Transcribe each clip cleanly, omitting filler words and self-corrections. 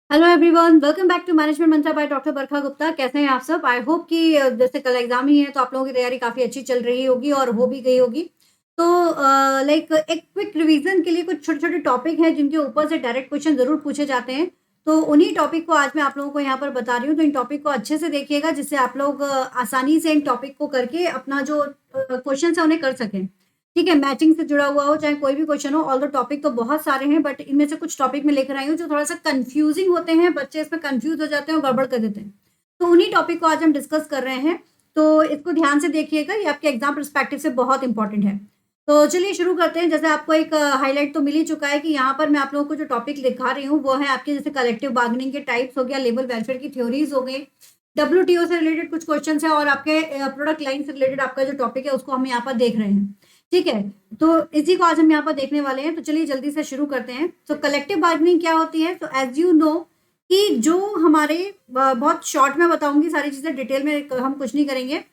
Hello everyone, welcome back to management mantra by doctor Barkha Gupta. कैसे हैं आप सब? आई होप कि जैसे कल एग्जाम ही है तो आप लोगों की तैयारी काफ़ी अच्छी चल रही होगी और हो भी गई होगी। तो लाइक एक क्विक रिवीजन के लिए कुछ छोटे-छोटे टॉपिक हैं जिनके ऊपर से डायरेक्ट क्वेश्चन ज़रूर पूछे जाते हैं। तो उन्हीं टॉपिक को आज मैं आप लोगों को यहाँ पर बता रही हूँ। तो इन टॉपिक को अच्छे से देखिएगा जिससे आप लोग आसानी से इन टॉपिक को करके अपना जो क्वेश्चन है उन्हें कर सकें। ठीक है, मैचिंग से जुड़ा हुआ हो चाहे कोई भी क्वेश्चन हो, ऑल्दो टॉपिक तो बहुत सारे हैं बट इनमें से कुछ टॉपिक मैं लेकर आई हूँ जो थोड़ा-सा कन्फ्यूजिंग होते हैं, बच्चे इसमें कन्फ्यूज़ हो जाते हैं और गड़बड़ कर देते हैं। तो उन्हीं टॉपिक को आज हम डिस्कस कर रहे हैं, तो इसको ध्यान से देखिएगा, ये आपके एग्ज़ाम पर्सपेक्टिव से बहुत इम्पोर्टेंट है। तो चलिए शुरू करते हैं। जैसे आपको एक हाइलाइट तो मिल ही चुका है कि यहाँ पर मैं आप लोगों को जो टॉपिक दिखा रही हूँ, वो है आपके जैसे कलेक्टिव बार्गेनिंग के टाइप्स हो गया, लेबर वेलफेयर की थ्योरीज़ हो गई, डब्ल्यूटीओ से रिलेटेड कुछ क्वेश्चंस हैं और आपके प्रोडक्ट लाइन से रिलेटेड आपका जो टॉपिक है उसको हम यहाँ पर देख रहे हैं। ठीक है, तो इसी को आज हम यहाँ पर देखने वाले हैं। तो चलिए जल्दी से शुरू करते हैं। तो कलेक्टिव बार्गेनिंग क्या होती है? तो एज यू नो कि जो हमारे बहुत शॉर्ट में बताऊंगी, सारी चीजें डिटेल में हम कुछ नहीं करेंगे।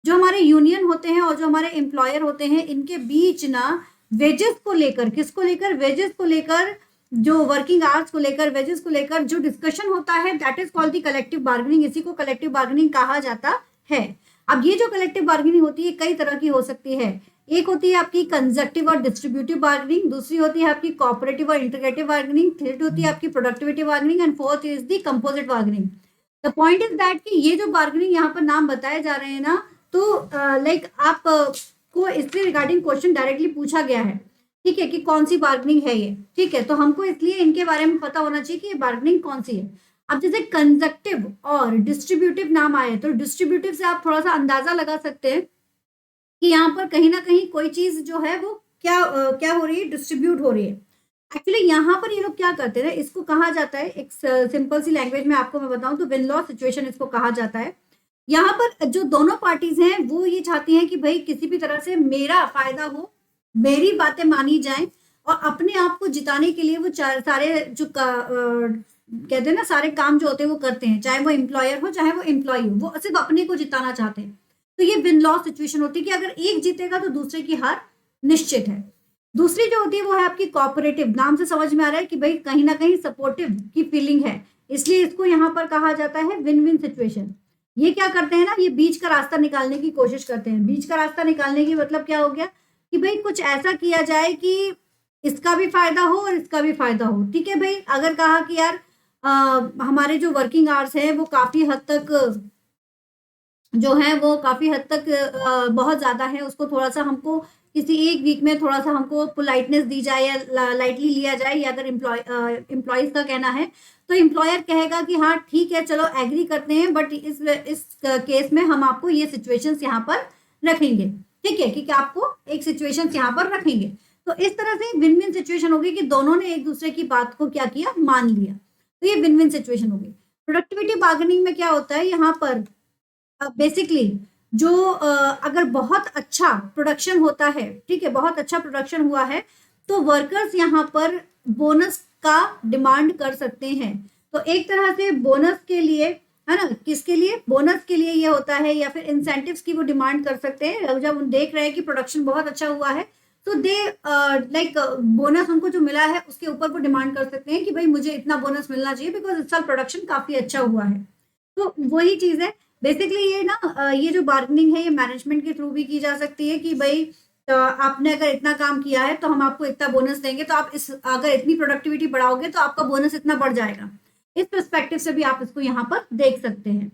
जो हमारे यूनियन होते हैं और जो हमारे एम्प्लॉयर होते हैं, इनके बीच ना वेजेस को लेकर, किसको लेकर? वेजेस को लेकर, जो वर्किंग आवर्स को लेकर, वेजेस को लेकर जो डिस्कशन होता है, that is called the collective bargaining. इसी को कलेक्टिव बार्गेनिंग कहा जाता है। अब ये जो कलेक्टिव बार्गेनिंग होती है कई तरह की हो सकती है। एक होती है आपकी कंजक्टिव और डिस्ट्रीब्यूटिव बार्गेनिंग, दूसरी होती है आपकी कोऑपरेटिव और इंटीग्रेटिव बार्गेनिंग, थर्ड होती है आपकी productivity bargaining and fourth is the composite bargaining. The point is that कि ये जो बार्गेनिंग यहाँ पर नाम बताए जा रहे हैं ना, तो लाइक आप को इससे रिगार्डिंग क्वेश्चन डायरेक्टली पूछा गया है। ठीक है, कि कौन सी बार्गेनिंग है ये। ठीक है, तो हमको इसलिए इनके बारे में पता होना चाहिए कि ये बार्गेनिंग कौन सी है। अब जैसे कंजक्टिव और डिस्ट्रीब्यूटिव नाम आए, तो डिस्ट्रीब्यूटिव से आप थोड़ा सा अंदाजा लगा सकते हैं कि यहाँ पर कहीं ना कहीं कोई चीज जो है वो क्या हो रही है? डिस्ट्रीब्यूट हो रही है। एक्चुअली यहाँ पर ये लोग क्या करते हैं ना, इसको कहा जाता है, एक सिंपल सी लैंग्वेज में आपको मैं बताऊं तो विन लॉस सिचुएशन इसको कहा जाता है। यहाँ पर जो दोनों पार्टीज हैं वो ये चाहती हैं कि भाई किसी भी तरह से मेरा फायदा हो, मेरी बातें मानी जाएं और अपने आप को जिताने के लिए वो सारे जो कहते हैं ना, सारे काम जो होते हैं वो करते हैं, चाहे वो एम्प्लॉयर हो चाहे वो एम्प्लॉय हो, वो सिर्फ अपने को जिताना चाहते हैं। तो ये विन लॉस सिचुएशन होती है कि अगर एक जीतेगा तो दूसरे की हार निश्चित है। दूसरी जो होती है वो है आपकी कोऑपरेटिव। नाम से समझ में आ रहा है कि भाई कहीं ना कहीं सपोर्टिव की फीलिंग है, इसलिए इसको यहाँ पर कहा जाता है विन विन सिचुएशन। ये क्या करते हैं ना, ये बीच का रास्ता निकालने की कोशिश करते हैं। बीच का रास्ता निकालने की मतलब क्या हो गया कि भाई कुछ ऐसा किया जाए कि इसका भी फायदा हो और इसका भी फायदा हो। ठीक है भाई, अगर कहा कि यार हमारे जो वर्किंग आवर्स हैं वो काफी हद तक जो है वो काफी हद तक बहुत ज्यादा है, उसको थोड़ा सा हमको किसी एक वीक में थोड़ा सा हमको पोलाइटनेस दी जाए या लाइटली लिया जाए, या अगर एम्प्लॉयज का कहना है तो एम्प्लॉयर कहेगा कि हाँ ठीक है चलो एग्री करते हैं, बट इस केस में हम आपको ये सिचुएशंस यहाँ पर रखेंगे। ठीक है, कि आपको एक सिचुएशंस यहाँ पर रखेंगे। तो इस तरह से विन विन सिचुएशन होगी कि दोनों ने एक दूसरे की बात को क्या किया, मान लिया। तो ये विन विन सिचुएशन होगी। प्रोडक्टिविटी बार्गेनिंग में क्या होता है यहाँ पर, बेसिकली जो अगर बहुत अच्छा प्रोडक्शन होता है, ठीक है, बहुत अच्छा प्रोडक्शन हुआ है, तो वर्कर्स यहाँ पर बोनस का डिमांड कर सकते हैं। तो एक तरह से बोनस के लिए, है ना, किसके लिए? बोनस के लिए ये होता है, या फिर इंसेंटिव्स की वो डिमांड कर सकते हैं। जब हम देख रहे हैं कि प्रोडक्शन बहुत अच्छा हुआ है तो दे लाइक बोनस उनको जो मिला है उसके ऊपर वो डिमांड कर सकते हैं कि भाई मुझे इतना बोनस मिलना चाहिए बिकॉज इस साल प्रोडक्शन काफी अच्छा हुआ है। तो वही चीज है बेसिकली। ये ना ये जो बार्गेनिंग है ये मैनेजमेंट के थ्रू भी की जा सकती है कि भाई आपने अगर इतना काम किया है तो हम आपको इतना बोनस देंगे, तो आप इस अगर इतनी प्रोडक्टिविटी बढ़ाओगे तो आपका बोनस इतना बढ़ जाएगा। इस पर्सपेक्टिव से भी आप इसको यहाँ पर देख सकते हैं।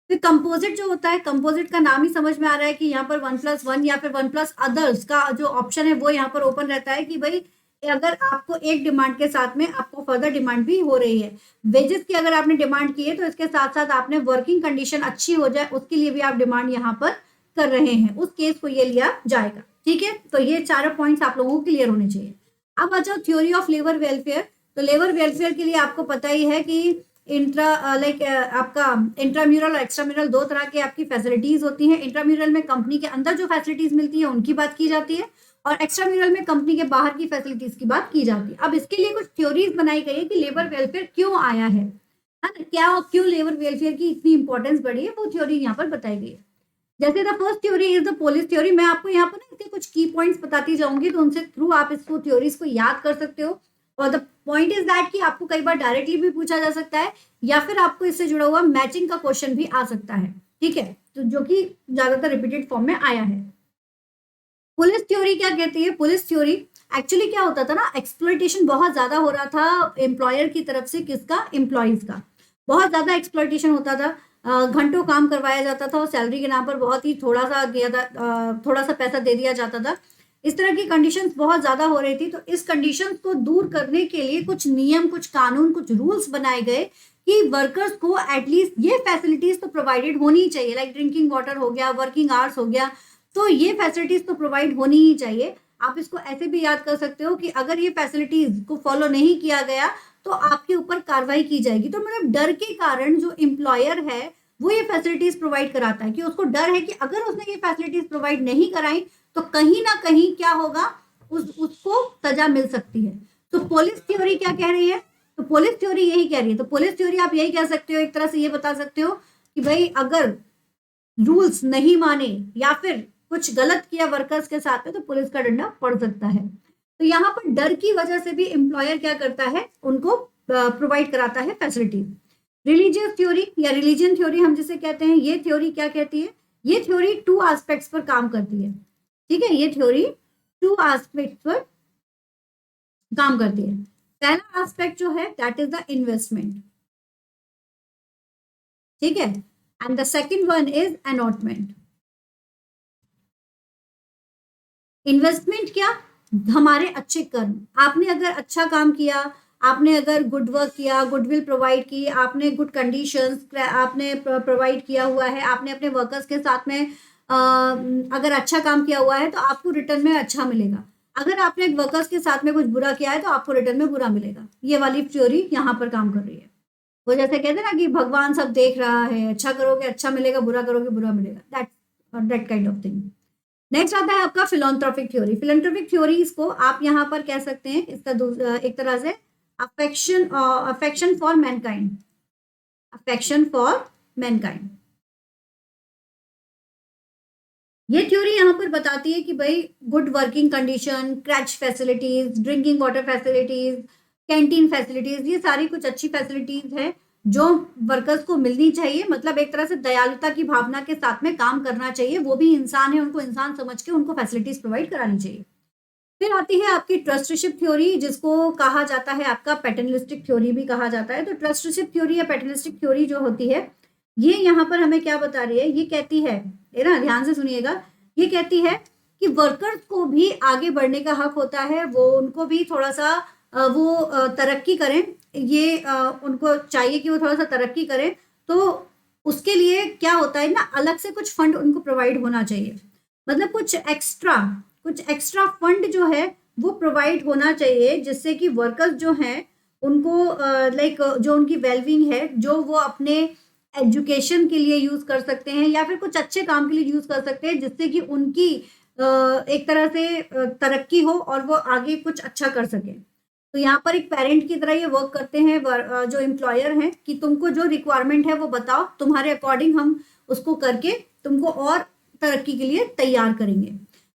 फिर कंपोजिट जो होता है, कंपोजिट का नाम ही समझ में आ रहा है कि यहाँ पर 1+1 या फिर 1+ अदर्स का जो ऑप्शन है वो यहाँ पर ओपन रहता है कि भाई अगर आपको एक डिमांड के साथ में आपको फर्दर डिमांड भी हो रही है, वेजेस की अगर आपने डिमांड की है तो इसके साथ साथ आपने वर्किंग कंडीशन अच्छी हो जाए उसके लिए भी आप डिमांड यहाँ पर कर रहे हैं, उस केस को ये लिया जाएगा। ठीक है, तो ये चारों पॉइंट्स आप लोगों को क्लियर होने चाहिए। अब आ जाओ थ्योरी ऑफ लेबर वेलफेयर। तो लेबर वेलफेयर के लिए आपको पता ही है कि आपका इंट्राम्यूरल और एक्स्ट्राम्यूरल दो तरह के आपकी फैसिलिटीज होती हैं। इंट्राम्यूरल में कंपनी के अंदर जो फैसिलिटीज मिलती है उनकी बात की जाती है, और एक्स्ट्राम्यूरल में कंपनी के बाहर की फैसिलिटीज की बात की जाती है। अब इसके लिए कुछ थ्योरीज बनाई गई है कि लेबर वेलफेयर क्यों आया है ना, क्या और क्यों लेबर वेलफेयर की इतनी इंपॉर्टेंस बढ़ी है, वो थ्योरी यहाँ पर बताई गई है। जैसे the first theory is the police theory. मैं आपको यहाँ पर ना इसके कुछ की पॉइंट्स बताती जाऊंगी, तो उनसे थ्रू आप इसको थ्योरीज को याद कर सकते हो और द पॉइंट इज दैट कि आपको कई बार डायरेक्टली भी पूछा जा सकता है या फिर आपको इससे जुड़ा हुआ मैचिंग का क्वेश्चन भी आ सकता है, ठीक है, तो जो कि ज्यादातर रिपीटेड फॉर्म में आया है। पुलिस थ्योरी क्या कहती है? पुलिस थ्योरी एक्चुअली क्या होता था ना, एक्सप्लॉइटेशन बहुत ज्यादा हो रहा था एम्प्लॉयर की तरफ से, किसका? एम्प्लॉयज का बहुत ज्यादा एक्सप्लॉइटेशन होता था, घंटों काम करवाया जाता था और सैलरी के नाम पर बहुत ही थोड़ा सा दिया थोड़ा सा पैसा दे दिया जाता था। इस तरह की कंडीशंस बहुत ज्यादा हो रही थी, तो इस कंडीशंस को दूर करने के लिए कुछ नियम, कुछ कानून, कुछ रूल्स बनाए गए कि वर्कर्स को एटलीस्ट ये फैसिलिटीज तो प्रोवाइडेड होनी ही चाहिए, लाइक ड्रिंकिंग वाटर हो गया, वर्किंग आवर्स हो गया, तो ये फैसिलिटीज तो प्रोवाइड होनी ही चाहिए। आप इसको ऐसे भी याद कर सकते हो कि अगर ये फैसिलिटीज को फॉलो नहीं किया गया तो आपके ऊपर कार्रवाई की जाएगी। तो मतलब डर के कारण जो एम्प्लॉयर है वो ये फैसिलिटीज प्रोवाइड कराता है कि उसको डर है कि अगर उसने ये फैसिलिटीज प्रोवाइड नहीं कराई तो कहीं ना कहीं क्या होगा, उसको सजा मिल सकती है। तो पुलिस थ्योरी क्या कह रही है? तो पुलिस थ्योरी यही कह रही है। तो पुलिस थ्योरी आप यही कह सकते हो, एक तरह से ये बता सकते हो कि भाई अगर रूल्स नहीं माने या फिर कुछ गलत किया वर्कर्स के साथ में तो पुलिस का डंडा पड़ सकता है। तो यहाँ पर डर की वजह से भी एम्प्लॉयर क्या करता है, उनको प्रोवाइड कराता है फैसिलिटी। रिलीजियस थ्योरी या रिलीजन थ्योरी हम जिसे कहते हैं, ये थ्योरी क्या कहती है? ये थ्योरी 2 एस्पेक्ट्स पर काम करती है, ठीक है, ये थ्योरी 2 एस्पेक्ट्स पर काम करती है। पहला एस्पेक्ट जो है दैट इज द इन्वेस्टमेंट, ठीक है, and the second one is allotment. Investment क्या? हमारे अच्छे कर्म, आपने अगर अच्छा काम किया, आपने अगर गुड वर्क किया, गुडविल प्रोवाइड की, आपने गुड कंडीशंस आपने प्रोवाइड किया हुआ है, आपने अपने वर्कर्स के साथ में अगर अच्छा काम किया हुआ है तो आपको रिटर्न में अच्छा मिलेगा। अगर आपने वर्कर्स के साथ में कुछ बुरा किया है तो आपको रिटर्न में बुरा मिलेगा। ये वाली थ्योरी यहाँ पर काम कर रही है। वो जैसे कहते हैं ना कि भगवान सब देख रहा है, अच्छा करोगे अच्छा मिलेगा, बुरा करोगे बुरा मिलेगा, that kind of thing. Next आता है आपका फिलोंथ्रोपिक थ्योरी। फिलोंथ्रोपिक थ्योरीज को आप यहाँ पर कह सकते हैं इसका एक तरह से affection for Mankind, affection for Mankind. ये थ्योरी यहाँ पर बताती है कि भाई good working condition, क्रैच facilities, drinking water facilities, canteen facilities, ये सारी कुछ अच्छी फैसिलिटीज है जो वर्कर्स को मिलनी चाहिए। मतलब एक तरह से दयालुता की भावना के साथ में काम करना चाहिए, वो भी इंसान है, उनको इंसान समझ के उनको फैसिलिटीज प्रोवाइड करानी चाहिए। फिर आती है आपकी ट्रस्टशिप थ्योरी, जिसको कहा जाता है आपका पैटर्नलिस्टिक थ्योरी भी कहा जाता है। तो ट्रस्टशिप थ्योरी या पैटर्नलिस्टिक थ्योरी जो होती है, ये यहाँ पर हमें क्या बता रही है? ये कहती है ना, ध्यान से सुनिएगा, ये कहती है कि वर्कर्स को भी आगे बढ़ने का हक होता है, वो उनको भी थोड़ा सा तरक्की करें, ये उनको चाहिए कि वो थोड़ा सा तरक्की करें। तो उसके लिए क्या होता है ना, अलग से कुछ फंड उनको प्रोवाइड होना चाहिए, मतलब कुछ एक्स्ट्रा फंड जो है वो प्रोवाइड होना चाहिए, जिससे कि वर्कर्स जो हैं उनको लाइक जो उनकी वेलबींग है, जो वो अपने एजुकेशन के लिए यूज कर सकते हैं या फिर कुछ अच्छे काम के लिए यूज कर सकते हैं, जिससे कि उनकी एक तरह से तरक्की हो और वो आगे कुछ अच्छा कर सके। तो यहाँ पर एक पेरेंट की तरह ये वर्क करते हैं जो एम्प्लॉयर हैं कि तुमको जो रिक्वायरमेंट है वो बताओ, तुम्हारे अकॉर्डिंग हम उसको करके तुमको और तरक्की के लिए तैयार करेंगे।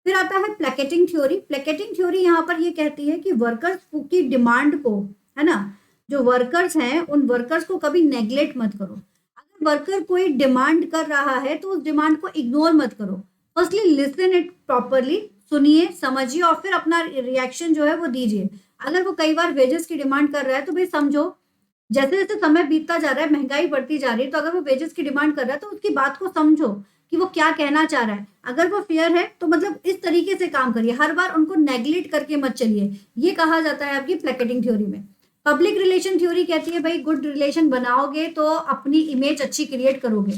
फिर आता है प्लेकेटिंग थ्योरी। प्लेकेटिंग थ्योरी यहाँ पर ये कहती है कि वर्कर्स की डिमांड को, है ना, जो वर्कर्स हैं उन वर्कर्स को कभी नेग्लेक्ट मत करो। अगर वर्कर कोई डिमांड कर रहा है तो उस डिमांड को इग्नोर मत करो। फर्स्टली लिसन इट प्रॉपरली, सुनिए समझिए और फिर अपना रिएक्शन जो है वो दीजिए। अगर वो कई बार वेजेस की डिमांड कर रहा है तो भाई समझो, जैसे जैसे समय बीतता जा रहा है, महंगाई बढ़ती जा रही है, तो अगर वो वेजेस की डिमांड कर रहा है तो उसकी बात को समझो कि वो क्या कहना चाह रहा है। अगर वो फेयर है तो मतलब इस तरीके से काम करिए, हर बार उनको नेग्लेक्ट करके मत चलिए। ये कहा जाता है आपकी प्लेकेटिंग थ्योरी में। पब्लिक रिलेशन थ्योरी कहती है भाई गुड रिलेशन बनाओगे तो अपनी इमेज अच्छी क्रिएट करोगे,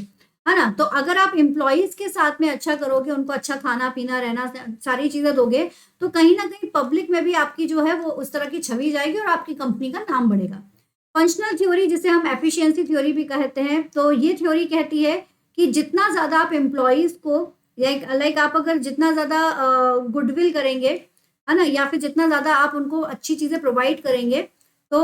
है ना। तो अगर आप एम्प्लॉयज के साथ में अच्छा करोगे, उनको अच्छा खाना पीना रहना सारी चीजें दोगे, तो कहीं ना कहीं पब्लिक में भी आपकी जो है वो उस तरह की छवि जाएगी और आपकी कंपनी का नाम बढ़ेगा। फंक्शनल थ्योरी, जिसे हम एफिशिएंसी थ्योरी भी कहते हैं, तो ये थ्योरी कहती है कि जितना ज्यादा आप एम्प्लॉयज को लाइक आप अगर जितना ज्यादा गुडविल करेंगे, है ना, या फिर जितना ज्यादा आप उनको अच्छी चीजें प्रोवाइड करेंगे, तो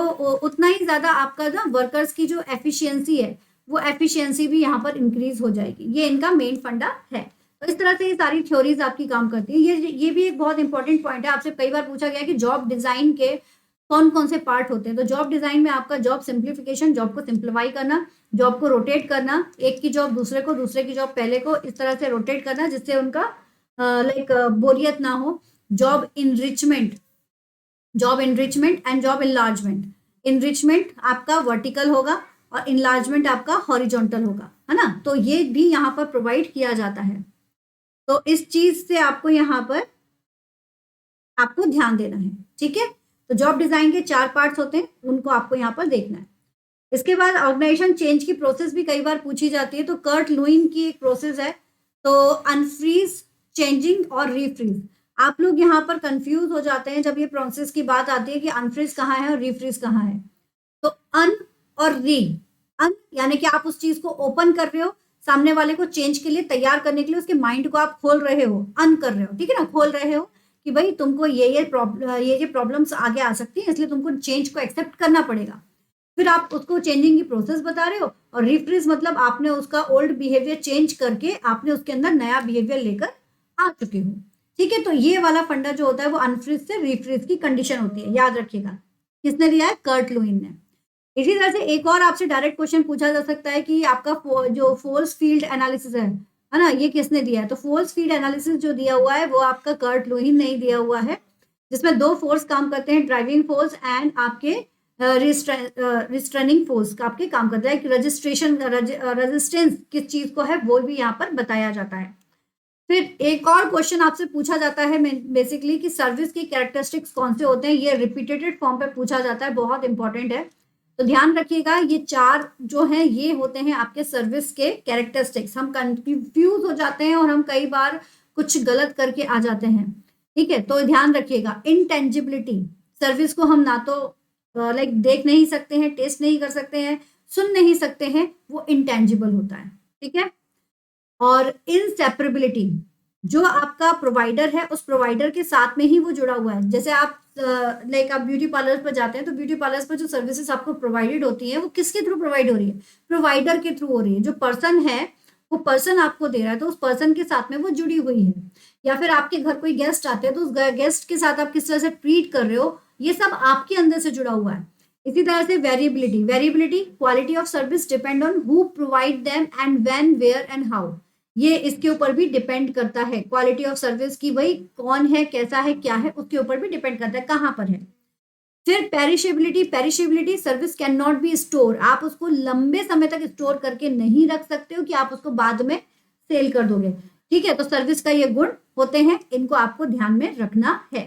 उतना ही ज्यादा आपका ना वर्कर्स की जो एफिशिएंसी है वो एफिशिएंसी भी यहाँ पर इंक्रीज हो जाएगी। ये इनका मेन फंडा है। तो इस तरह से ये सारी थ्योरीज आपकी काम करती है। ये भी एक बहुत इंपॉर्टेंट पॉइंट है, आपसे कई बार पूछा गया कि जॉब डिजाइन के कौन कौन से पार्ट होते हैं। तो जॉब डिजाइन में आपका जॉब सिंप्लीफिकेशन, जॉब को सिंप्लीफाई करना, जॉब को रोटेट करना, एक की जॉब दूसरे को, दूसरे की जॉब पहले को, इस तरह से रोटेट करना जिससे उनका लाइक बोरियत ना हो। Job enrichment, job enrichment and job enlargement. Enrichment आपका वर्टिकल होगा और इनलार्जमेंट आपका हॉरिजॉन्टल होगा, है ना। तो ये भी यहाँ पर प्रोवाइड किया जाता है। तो इस चीज से आपको यहाँ पर आपको ध्यान देना है, ठीक है। तो जॉब डिजाइन के 4 पार्ट्स होते हैं, उनको आपको यहाँ पर देखना है। इसके बाद ऑर्गेनाइजेशन चेंज की प्रोसेस भी कई बार पूछी जाती है। तो कर्ट लुईन की एक प्रोसेस है, तो अनफ्रीज, चेंजिंग और रीफ्रीज। आप लोग यहाँ पर कंफ्यूज हो जाते हैं जब ये प्रोसेस की बात आती है कि अनफ्रीज कहाँ है और रीफ्रीज कहाँ है। तो अन और री, अन यानी कि आप उस चीज को ओपन कर रहे हो, सामने वाले को चेंज के लिए तैयार करने के लिए उसके माइंड को आप खोल रहे हो, अन कर रहे हो, ठीक है ना, खोल रहे हो कि भाई तुमको ये प्रॉब्लम्स आगे आ सकती है, इसलिए तुमको चेंज को एक्सेप्ट करना पड़ेगा। फिर आप उसको चेंजिंग की प्रोसेस बता रहे हो। और रिफ्रीज मतलब आपने उसका ओल्ड बिहेवियर चेंज करके आपने उसके अंदर नया बिहेवियर लेकर आ चुके हो, ठीक है। तो ये वाला फंडा जो होता है वो अनफ्रीज से रिफ्रीज की कंडीशन होती है, याद रखिएगा। किसने दिया है? कर्ट लुईन ने। इसी तरह से एक और आपसे डायरेक्ट क्वेश्चन पूछा जा सकता है कि आपका जो फोर्स फील्ड एनालिसिस है ना, ये किसने दिया है? तो फोर्स फील्ड एनालिसिस जो दिया हुआ है वो आपका कर्ट लुईन ने ही दिया हुआ है, जिसमें 2 फोर्स काम करते हैं, ड्राइविंग फोर्स एंड आपके रिस्ट्रेनिंग फोर्स का आपके काम करता है। रेजिस्टेंस किस चीज को है वो भी यहाँ पर बताया जाता है। फिर एक और क्वेश्चन आपसे पूछा जाता है बेसिकली कि सर्विस की कैरेक्टरिस्टिक्स कौन से होते हैं। ये रिपीटेटेड फॉर्म पे पूछा जाता है, बहुत इंपॉर्टेंट है, तो ध्यान रखिएगा। ये 4 जो हैं ये होते हैं आपके सर्विस के कैरेक्टरिस्टिक्स। हम कंफ्यूज हो जाते हैं और हम कई बार कुछ गलत करके आ जाते हैं, ठीक है। तो ध्यान रखिएगा, इनटेंजिबिलिटी, सर्विस को हम ना तो लाइक देख नहीं सकते हैं, टेस्ट नहीं कर सकते हैं, सुन नहीं सकते हैं, वो इंटेंजिबल होता है, ठीक है। और इनसेपरेबिलिटी, जो आपका प्रोवाइडर है उस प्रोवाइडर के साथ में ही वो जुड़ा हुआ है। जैसे आप लाइक आप ब्यूटी पार्लर पर जाते हैं तो ब्यूटी पार्लर पर जो सर्विसेज आपको प्रोवाइडेड होती है वो किसके थ्रू प्रोवाइड हो रही है? प्रोवाइडर के थ्रू हो रही है। जो पर्सन है वो पर्सन आपको दे रहा है तो उस पर्सन के साथ में वो जुड़ी हुई है। या फिर आपके घर कोई गेस्ट आते हैं तो उस गेस्ट के साथ आप किस तरह से ट्रीट कर रहे हो, ये सब आपके अंदर से जुड़ा हुआ है। इसी तरह से variability, variability quality of service depend on who provide them and when, where and how. ये इसके ऊपर भी डिपेंड करता है, क्वालिटी ऑफ सर्विस की, भाई कौन है, कैसा है, क्या है, उसके ऊपर भी डिपेंड करता है कहाँ पर है। फिर perishability, perishability service can not be store, आप उसको लंबे समय तक स्टोर करके नहीं रख सकते हो कि आप उसको बाद में सेल कर दोगे, ठीक है। तो सर्विस का ये गुण होते हैं, इनको आपको ध्यान में रखना है।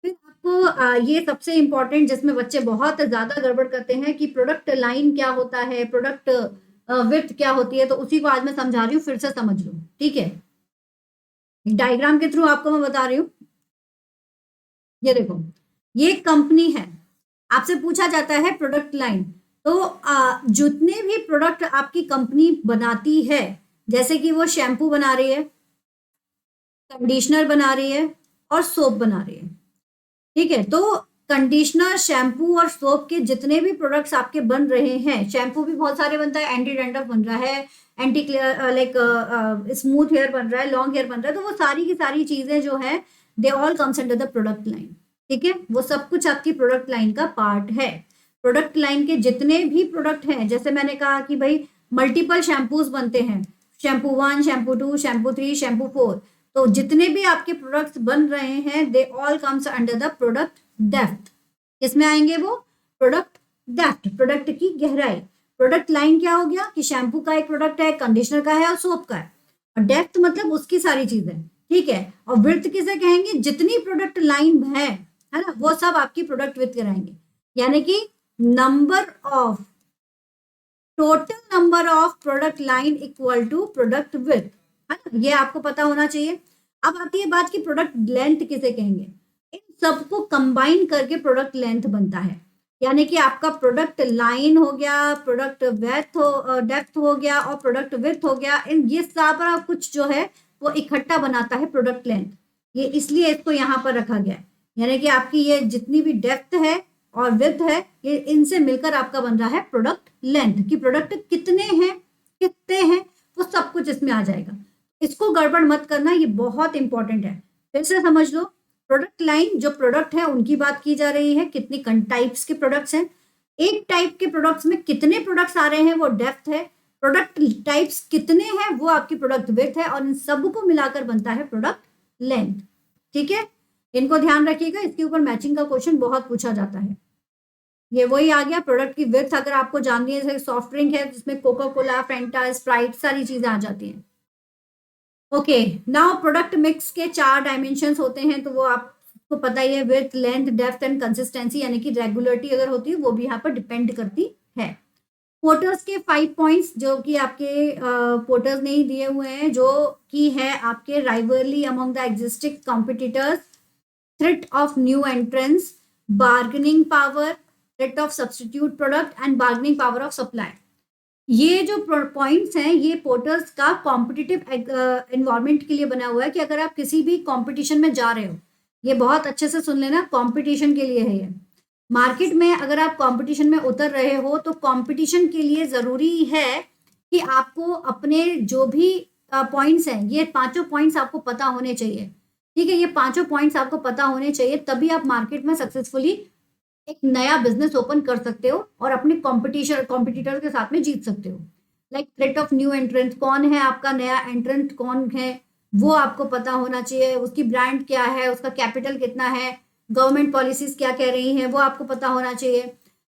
फिर आपको ये सबसे इंपॉर्टेंट जिसमें बच्चे बहुत ज्यादा गड़बड़ करते हैं कि प्रोडक्ट लाइन क्या होता है, प्रोडक्ट विड्थ क्या होती है, तो उसी को आज मैं समझा रही हूँ, फिर से समझ लो, ठीक है। डायग्राम के थ्रू आपको मैं बता रही हूँ। ये देखो, ये कंपनी है, आपसे पूछा जाता है प्रोडक्ट लाइन। तो जितने भी प्रोडक्ट आपकी कंपनी बनाती है, जैसे कि वो शैम्पू बना रही है, कंडीशनर बना रही है और सोप बना रही है, ठीक है। तो कंडीशनर, शैम्पू और सोप के जितने भी प्रोडक्ट्स आपके बन रहे हैं, शैम्पू भी बहुत सारे बनता है, एंटी डैंड्रफ बन रहा है, anti clear like smooth hair बन रहा है, लॉन्ग हेयर बन रहा है, तो वो सारी की सारी चीजें जो है they all comes under the product line, ठीक है। वो सब कुछ आपकी प्रोडक्ट लाइन का पार्ट है। प्रोडक्ट लाइन के जितने भी प्रोडक्ट हैं, जैसे मैंने कहा कि भाई मल्टीपल शैम्पूज बनते हैं, शैम्पू 1, शैम्पू 2, शैम्पू 3, शैम्पू 4, तो जितने भी आपके प्रोडक्ट्स बन रहे हैं they all comes under the product depth. किसमें आएंगे वो? प्रोडक्ट डेप्थ, प्रोडक्ट की गहराई। प्रोडक्ट लाइन क्या हो गया कि शैम्पू का एक प्रोडक्ट है, कंडीशनर का है और सोप का है, और डेप्थ मतलब उसकी सारी चीजें, ठीक है। और विड्थ किसे कहेंगे? जितनी प्रोडक्ट लाइन है ना, वो सब आपकी प्रोडक्ट विड्थ कराएंगे, यानी कि number of, total number of product line equal to product width, है ना, ये आपको पता होना चाहिए। अब आती है बात की प्रोडक्ट लेंथ किसे कहेंगे? इन सबको कंबाइन करके प्रोडक्ट लेंथ बनता है, यानी कि आपका प्रोडक्ट लाइन हो गया, प्रोडक्ट डेप्थ हो गया और प्रोडक्ट विड्थ हो गया, इन ये सारा कुछ जो है वो इकट्ठा बनाता है प्रोडक्ट लेंथ। ये इसलिए इसको यहाँ पर रखा गया है, यानी कि आपकी ये जितनी भी डेप्थ है और विड्थ है, ये इनसे मिलकर आपका बन रहा है प्रोडक्ट लेंथ, कि प्रोडक्ट कितने हैं वो सब कुछ इसमें आ जाएगा। इसको गड़बड़ मत करना, ये बहुत इंपॉर्टेंट है, फिर से समझ लो। प्रोडक्ट लाइन, जो प्रोडक्ट है उनकी बात की जा रही है, कितनी टाइप्स के प्रोडक्ट्स हैं, एक टाइप के प्रोडक्ट्स में कितने प्रोडक्ट्स आ रहे हैं वो डेप्थ है, प्रोडक्ट टाइप्स कितने हैं वो आपकी प्रोडक्ट विड्थ है, और इन सबको मिलाकर बनता है प्रोडक्ट लेंथ। ठीक है, इनको ध्यान रखिएगा, इसके ऊपर मैचिंग का क्वेश्चन बहुत पूछा जाता है। ये वही आ गया, प्रोडक्ट की विड्थ अगर आपको जाननी है, जैसे सॉफ्ट ड्रिंक है जिसमें कोका कोला, फेंटा, स्प्राइट सारी चीजें आ जाती हैं। ओके, नाउ प्रोडक्ट मिक्स के 4 डायमेंशंस होते हैं, तो वो आपको पता ही है, width, length, depth and consistency, यानी कि रेगुलरिटी अगर होती है वो भी यहाँ पर डिपेंड करती है। पोर्टर्स के 5 पॉइंट्स जो कि आपके पोर्टर्स ने ही दिए हुए हैं, जो कि है आपके rivalry among the existing competitors, threat of new entrance, bargaining power, threat of substitute product and bargaining power of supply. ये जो पॉइंट्स हैं ये पोर्टर्स का कॉम्पिटिटिव एनवायरनमेंट के लिए बना हुआ है, कि अगर आप किसी भी कंपटीशन में जा रहे हो, ये बहुत अच्छे से सुन लेना, कंपटीशन के लिए है ये। मार्केट में अगर आप कंपटीशन में उतर रहे हो तो कंपटीशन के लिए जरूरी है कि आपको अपने जो भी पॉइंट्स हैं, ये 5 पॉइंट्स आपको पता होने चाहिए। ठीक है, ये 5 पॉइंट्स आपको पता होने चाहिए, तभी आप मार्केट में सक्सेसफुली एक नया बिजनेस ओपन कर सकते हो और अपने कॉम्पिटिटर के साथ में जीत सकते हो। लाइक थ्रेट ऑफ न्यू एंट्रेंट, कौन है आपका नया एंट्रेंट, कौन है वो आपको पता होना चाहिए, उसकी ब्रांड क्या है, उसका कैपिटल कितना है, गवर्नमेंट पॉलिसीज क्या कह रही हैं वो आपको पता होना चाहिए,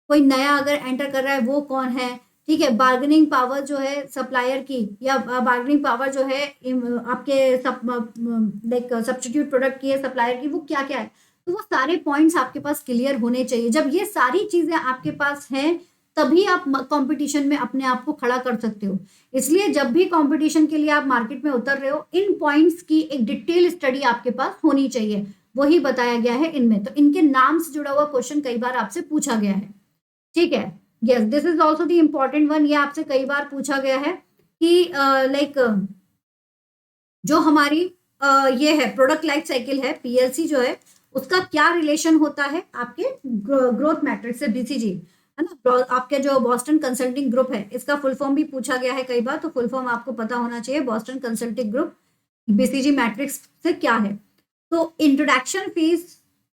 कोई नया अगर एंटर कर रहा है वो कौन है। ठीक है, बार्गेनिंग पावर जो है सप्लायर की, या बार्गेनिंग पावर जो है आपके लाइक सब्स्टिट्यूट प्रोडक्ट की है सप्लायर की, वो क्या क्या है, तो वो सारे पॉइंट्स आपके पास क्लियर होने चाहिए। जब ये सारी चीजें आपके पास हैं तभी आप कंपटीशन में अपने आप को खड़ा कर सकते हो। इसलिए जब भी कंपटीशन के लिए आप मार्केट में उतर रहे हो, इन पॉइंट्स की एक डिटेल स्टडी आपके पास होनी चाहिए, वही बताया गया है इनमें। तो इनके नाम से जुड़ा हुआ क्वेश्चन कई बार आपसे पूछा गया है। ठीक है, yes, this is also the important one, ये आपसे कई बार पूछा गया है कि लाइक जो हमारी ये है प्रोडक्ट लाइफ साइकिल है, पीएलसी जो है, उसका क्या रिलेशन होता है आपके ग्रोथ मैट्रिक्स से, बीसीजी है ना, आपके जो बॉस्टन कंसल्टिंग ग्रुप है, इसका फुल फॉर्म भी पूछा गया है कई बार, तो फुल फॉर्म आपको पता होना चाहिए, Boston consulting group BCG matrix से क्या है। तो introduction phase,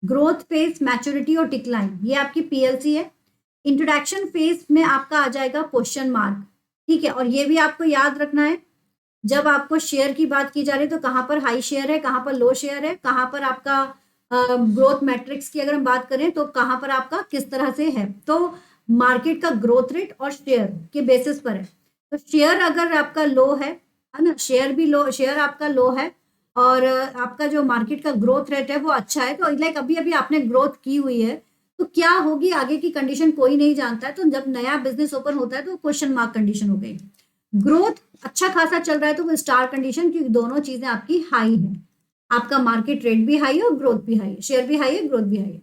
growth phase, maturity और डिक्लाइन, ये आपकी पीएलसी है। इंट्रोडक्शन फेज में आपका आ जाएगा क्वेश्चन मार्क। ठीक है, और ये भी आपको याद रखना है, जब आपको शेयर की बात की जा रही है तो कहाँ पर हाई शेयर है, कहाँ पर लो शेयर है, कहाँ पर आपका ग्रोथ मैट्रिक्स की अगर हम बात करें तो कहाँ पर आपका किस तरह से है, तो मार्केट का ग्रोथ रेट और शेयर के बेसिस पर है। तो शेयर अगर आपका लो है ना, शेयर भी लो, शेयर आपका लो है और आपका जो मार्केट का ग्रोथ रेट है वो अच्छा है, तो लाइक अभी अभी आपने ग्रोथ की हुई है, तो क्या होगी आगे की कंडीशन कोई नहीं जानता है। तो जब नया बिजनेस ओपन होता है तो क्वेश्चन मार्क कंडीशन हो गई। ग्रोथ अच्छा खासा चल रहा है तो वो स्टार कंडीशन, क्योंकि दोनों चीजें आपकी हाई है, आपका मार्केट रेट भी हाई है और ग्रोथ भी हाई है, शेयर भी हाई है, ग्रोथ भी हाई है।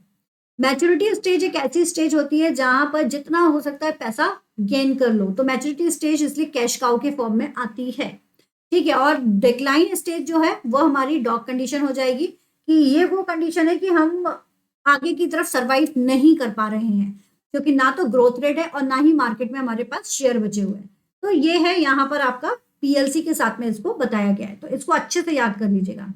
मैच्योरिटी स्टेज एक ऐसी स्टेज होती है जहां पर जितना हो सकता है पैसा गेन कर लो, तो मैच्योरिटी स्टेज इसलिए कैश काउ के फॉर्म में आती है। ठीक है, और डिक्लाइन स्टेज जो है वो हमारी डॉग कंडीशन हो जाएगी, कि ये वो कंडीशन है कि हम आगे की तरफ सर्वाइव नहीं कर पा रहे हैं, क्योंकि ना तो ग्रोथ रेट है और ना ही मार्केट में हमारे पास शेयर बचे हुए हैं। तो ये है यहाँ पर आपका पीएलसी के साथ में इसको बताया गया है, तो इसको अच्छे से याद कर लीजिएगा।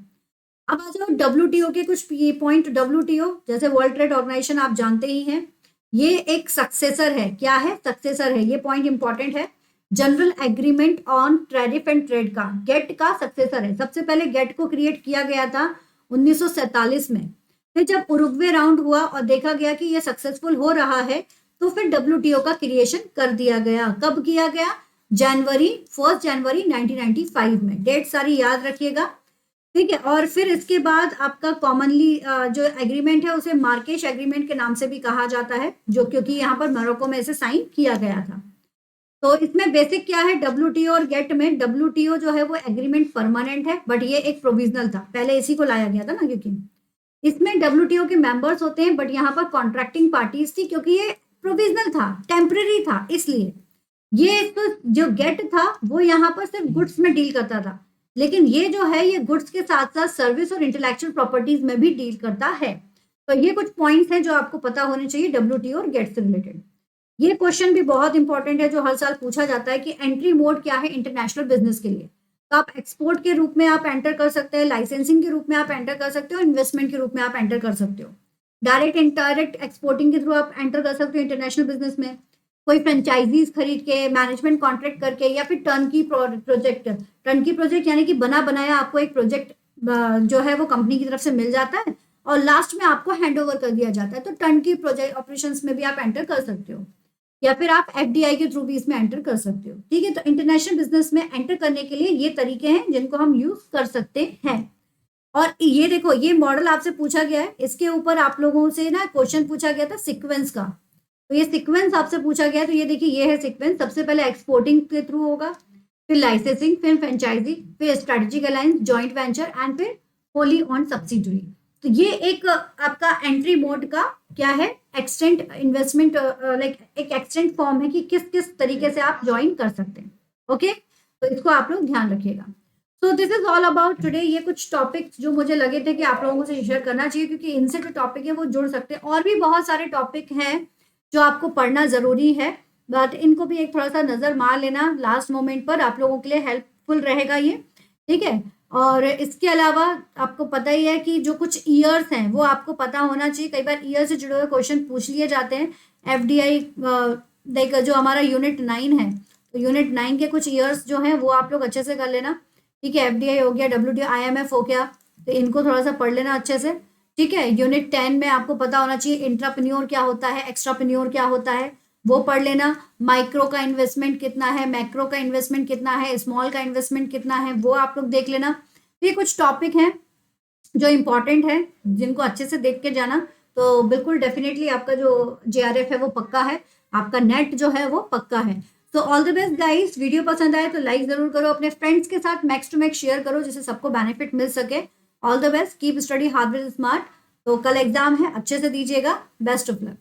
अब आ जाओ WTO के कुछ पॉइंट। WTO जैसे वर्ल्ड ट्रेड ऑर्गेनाइजेशन आप जानते ही हैं, ये एक सक्सेसर है। क्या है? सक्सेसर है, ये पॉइंट इंपॉर्टेंट है। General agreement on tariff and trade का, गेट का सक्सेसर है। सबसे पहले गेट को क्रिएट किया गया था 1947 में। फिर जब उरुग्वे राउंड हुआ और देखा गया कि ये सक्सेसफुल हो रहा है, तो फिर WTO का क्रिएशन कर दिया गया। कब किया गया? 1 जनवरी 1995 में। डेट सारी याद रखिएगा, ठीक है। और फिर इसके बाद आपका कॉमनली जो एग्रीमेंट है उसे मार्केश एग्रीमेंट के नाम से भी कहा जाता है, जो क्योंकि यहाँ पर मोरक्को में इसे साइन किया गया था। तो इसमें बेसिक क्या है WTO और गेट में? WTO जो है वो एग्रीमेंट परमानेंट है, बट ये एक प्रोविजनल था, पहले इसी को लाया गया था ना, क्योंकि इसमें WTO के मेंबर्स होते हैं, बट यहाँ पर कॉन्ट्रैक्टिंग पार्टीज थी, क्योंकि ये प्रोविजनल था, टेम्परेरी था, इसलिए ये तो जो गेट था वो यहाँ पर सिर्फ गुड्स में डील करता था, लेकिन ये जो है ये गुड्स के साथ साथ सर्विस और इंटेलेक्चुअल प्रॉपर्टीज में भी डील करता है। तो ये कुछ पॉइंट्स हैं जो आपको पता होने चाहिए WTO और गेट से रिलेटेड। ये क्वेश्चन भी बहुत इंपॉर्टेंट है जो हर साल पूछा जाता है कि एंट्री मोड क्या है इंटरनेशनल बिजनेस के लिए। तो आप एक्सपोर्ट के रूप में आप एंटर कर सकते हैं, लाइसेंसिंग के रूप में आप एंटर कर सकते हो, इन्वेस्टमेंट के रूप में आप एंटर कर सकते हो। डायरेक्ट इनडायरेक्ट एक्सपोर्टिंग के थ्रू आप एंटर कर सकते हो इंटरनेशनल बिजनेस में, कोई फ्रेंचाइजीज खरीद के, मैनेजमेंट कॉन्ट्रैक्ट करके, या फिर टर्नकी प्रोजेक्ट। टर्नकी प्रोजेक्ट यानी कि बना बनाया आपको एक प्रोजेक्ट जो है वो कंपनी की तरफ से मिल जाता है और लास्ट में आपको हैंड ओवर कर दिया जाता है। तो टर्नकी प्रोजेक्ट ऑपरेशंस में भी आप एंटर कर सकते हो, या फिर आप एफडीआई के थ्रू भी इसमें एंटर कर सकते हो। ठीक है, तो इंटरनेशनल बिजनेस में एंटर करने के लिए ये तरीके हैं जिनको हम यूज कर सकते हैं। और ये देखो, ये मॉडल आपसे पूछा गया है, इसके ऊपर आप लोगों से ना क्वेश्चन पूछा गया था सीक्वेंस का। तो ये सीक्वेंस आपसे पूछा गया, तो ये देखिए ये है सीक्वेंस। सबसे पहले एक्सपोर्टिंग के थ्रू होगा, फिर लाइसेंसिंग, फिर फ्रेंचाइजी, फिर strategic alliance, joint venture and फिर होली ऑन सब्सिडरी। तो ये एक आपका एंट्री मोड का क्या है, एक्सटेंट इन्वेस्टमेंट, लाइक एक एक्सटेंट फॉर्म है कि किस किस तरीके से आप ज्वाइन कर सकते हैं। ओके, तो इसको आप लोग ध्यान रखिएगा। So this is all about today. ये कुछ टॉपिक्स जो मुझे लगे थे कि आप लोगों से शेयर करना चाहिए, क्योंकि इनसे जो टॉपिक है वो जुड़ सकते हैं। और भी बहुत सारे टॉपिक हैं जो आपको पढ़ना जरूरी है, बट इनको भी एक थोड़ा सा नजर मार लेना लास्ट मोमेंट पर, आप लोगों के लिए हेल्पफुल रहेगा ये। ठीक है, और इसके अलावा आपको पता ही है कि जो कुछ ईयर्स हैं वो आपको पता होना चाहिए। कई बार ईयर से जुड़े हुए क्वेश्चन पूछ लिए जाते हैं। एफडीआई लाइक जो हमारा यूनिट 9 है, तो यूनिट 9 के कुछ ईयर्स जो हैं वो आप लोग अच्छे से कर लेना। ठीक है, एफडीआई हो गया, डब्ल्यूटीओ, आईएमएफ हो गया, तो इनको थोड़ा सा पढ़ लेना अच्छे से। ठीक है, यूनिट 10 में आपको पता होना चाहिए इंट्राप्रेन्योर क्या होता है, एक्स्ट्राप्रेन्योर क्या होता है, वो पढ़ लेना। माइक्रो का इन्वेस्टमेंट कितना है, मैक्रो का इन्वेस्टमेंट कितना है, स्मॉल का इन्वेस्टमेंट कितना है, वो आप लोग देख लेना। ये कुछ टॉपिक हैं जो इम्पोर्टेंट है, जिनको अच्छे से देख के जाना, तो बिल्कुल डेफिनेटली आपका जो जेआरएफ है वो पक्का है, आपका नेट जो है वो पक्का है। तो all the best guys. Video पसंद आए तो लाइक जरूर करो, अपने फ्रेंड्स के साथ मैक्स टू मैक्स शेयर करो जिससे सबको बेनिफिट मिल सके। All the best, keep study hard work smart. तो कल एग्जाम है, अच्छे से दीजिएगा। Best of luck.